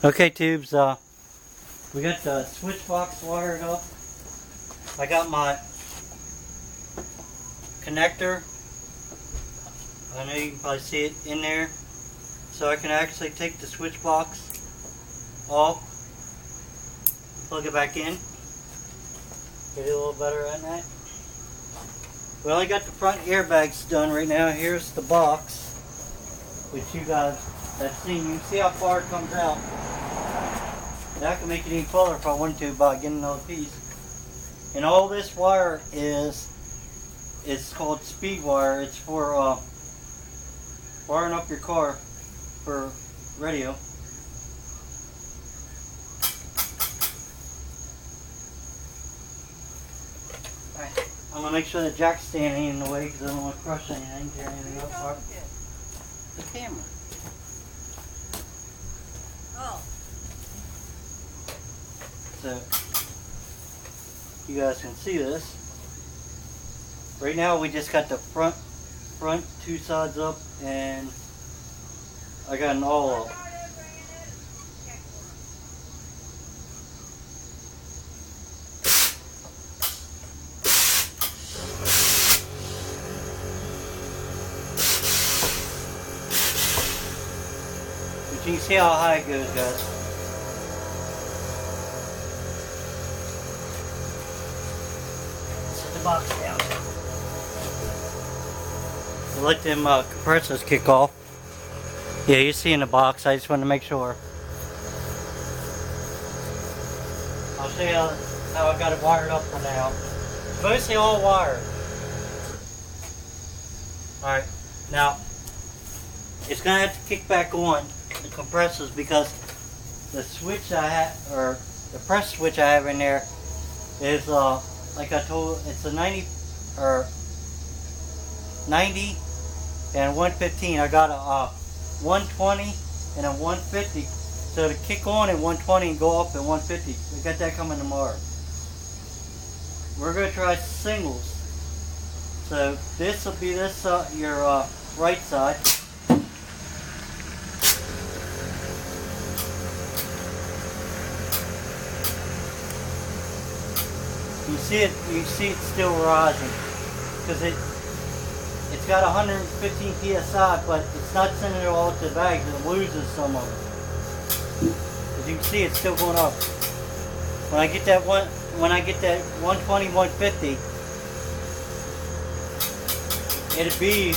Okay, tubes, we got the switch box wired up. I got my connector. I know you can probably see it in there. So I can actually take the switch box off, plug it back in, get it a little better at night. We only got the front airbags done right now. Here's the box, which you guys have seen. You can see how far it comes out. And I can make it even fuller if I wanted to by getting another piece. And all this wire it's called speed wire. It's for wiring up your car for radio. Alright, I'm going to make sure the jack's standing in the way because I don't want to crush anything, tear anything apart. The camera. Oh. So, you guys can see this. Right now we just got the front two sides up and I got an all up. But you can see how high it goes, guys. Set the box down. I let them compressors kick off. Yeah, you see in the box. I just wanted to make sure. I'll show you how I got it wired up for now. It's mostly all wired. Alright, now it's going to have to kick back on the compressors because the switch I have, or the press switch I have in there is, like I told, it's a 90 and 115. I got a 120 and a 150. So to kick on at 120 and go up at 150, we got that coming tomorrow. We're going to try singles. So this will be this your right side. You see it still rising because it's got 115 psi, but it's not sending it all to the bags. It loses some of it. As you can see, it's still going up. When I get that 120, 150, it'll be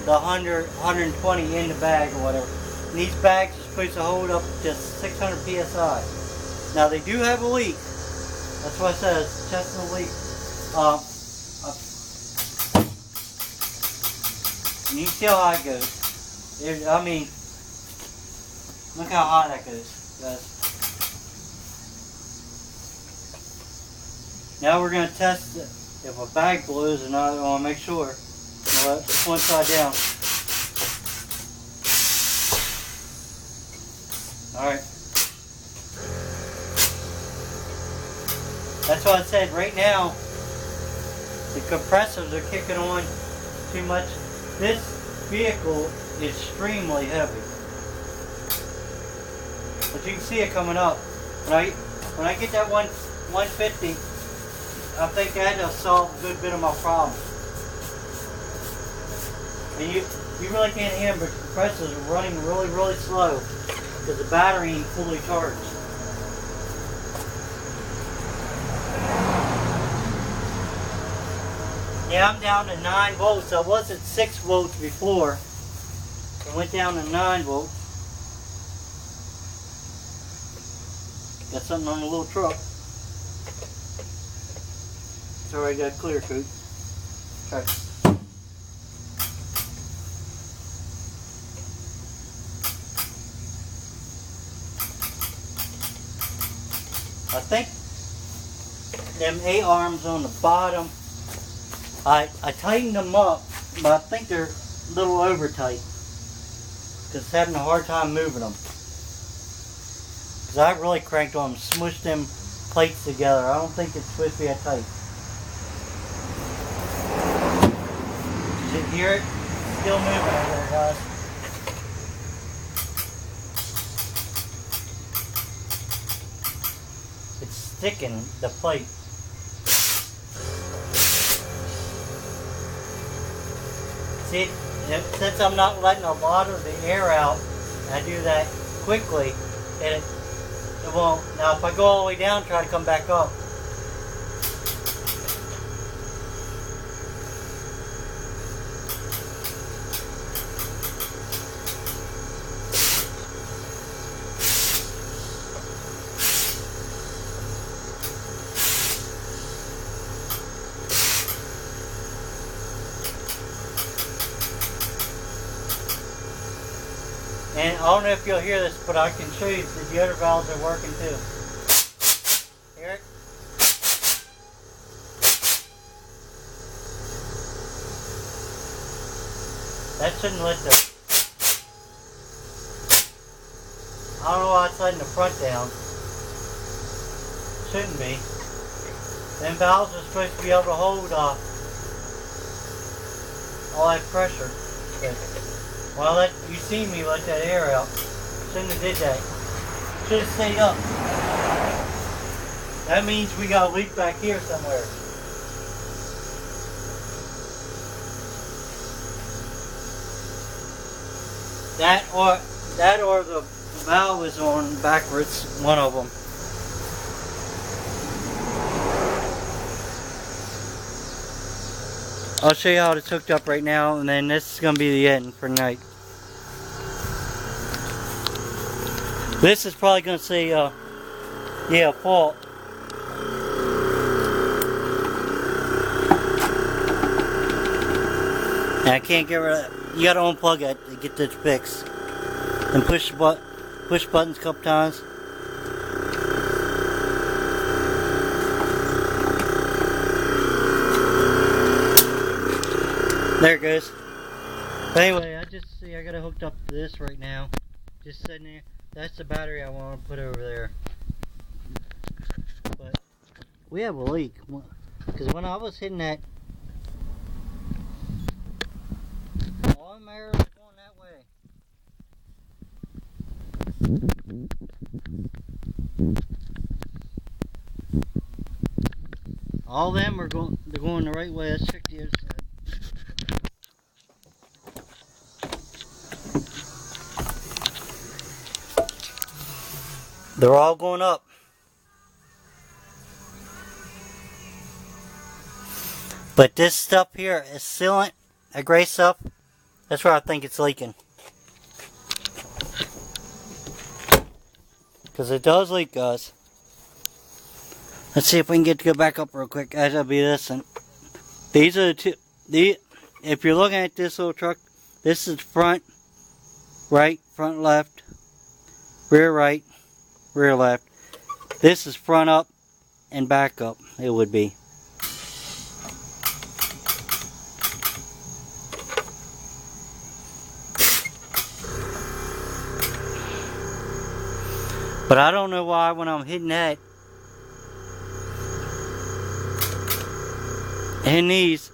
the 100, 120 in the bag or whatever. And these bags are supposed to hold up to 600 psi. Now they do have a leak. That's why it says testing the leak. And you can see how high it goes. I mean, look how high that goes, guys. Now we're going to test it. If a bag blows or not, I want to make sure. It's one side down. Alright. That's why I said right now, the compressors are kicking on too much. This vehicle is extremely heavy. But you can see it coming up. When I get that 150, I think that'll solve a good bit of my problem. And you really can't hear them, but the compressors are running really, really slow because the battery ain't fully charged. Yeah, I'm down to 9 volts. I was at 6 volts before. I went down to 9 volts. Got something on the little truck. It's already got clear coat. Try it. I think them A-arms on the bottom, I tightened them up, but I think they're a little over tight because it's having a hard time moving them. Because I really cranked on them, smushed them plates together. I don't think it's supposed to be that tight. Did you hear it? Still moving over there, guys. thicken the plate. See, since I'm not letting a lot of the air out, and I do that quickly, it won't. Now if I go all the way down, try to come back up. And I don't know if you'll hear this, but I can show you that the other valves are working too. Hear it? That shouldn't let the... I don't know why it's letting the front down. Shouldn't be. Them valves are supposed to be able to hold all that pressure. Well, you see me let that air out. Shouldn't have did that. Should have stayed up. That means we got a leak back here somewhere. That or the valve is on backwards. One of them. I'll show you how it's hooked up right now, and then this is going to be the end for tonight. This is probably going to say, yeah, fault. And I can't get rid of it. You got to unplug it to get this fixed. And push buttons a couple times. There it goes. But anyway, I got it hooked up to this right now. Just sitting there. That's the battery I want to put over there. But we have a leak. Because when I was hitting that, all my air was going that way. All of them are they're going the right way. Let's check the other side. They're all going up. But this stuff here is sealant, that gray stuff, that's where I think it's leaking. Because it does leak, guys. Let's see if we can get to go back up real quick. That'll be this. And these are the two. If you're looking at this little truck, this is front, right, front left, rear right, rear left. This is front up and back up, it would be. But I don't know why when I'm hitting that, and these,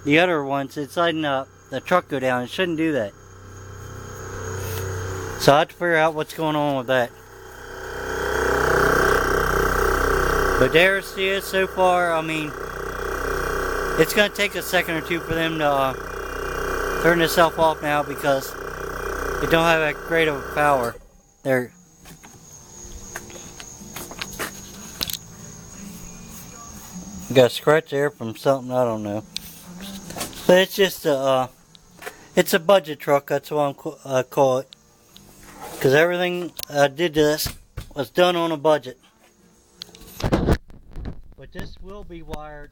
the other ones, it's letting the truck go down. It shouldn't do that. So I have to figure out what's going on with that. But there's it so far. I mean, it's going to take a second or two for them to turn itself off now because it don't have that great of a power. There. Got a scratch there from something, I don't know. But it's just it's a budget truck, that's what I call it. Because everything I did to this was done on a budget. But this will be wired.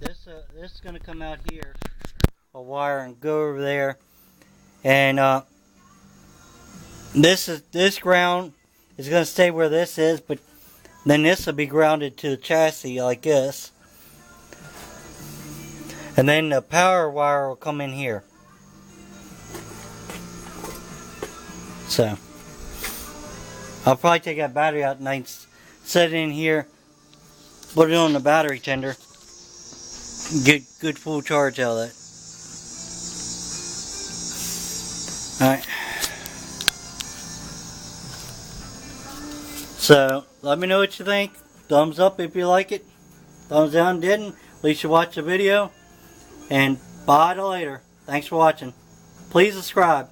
This is going to come out here, a wire, and go over there. And this ground is going to stay where this is, but then this will be grounded to the chassis like this. And then the power wire will come in here. So I'll probably take that battery out tonight, set it in here, put it on the battery tender, get good full charge out of that. Alright. So let me know what you think. thumbs up if you like it. Thumbs down didn't. At least you watched the video. And bye till later. Thanks for watching. Please subscribe.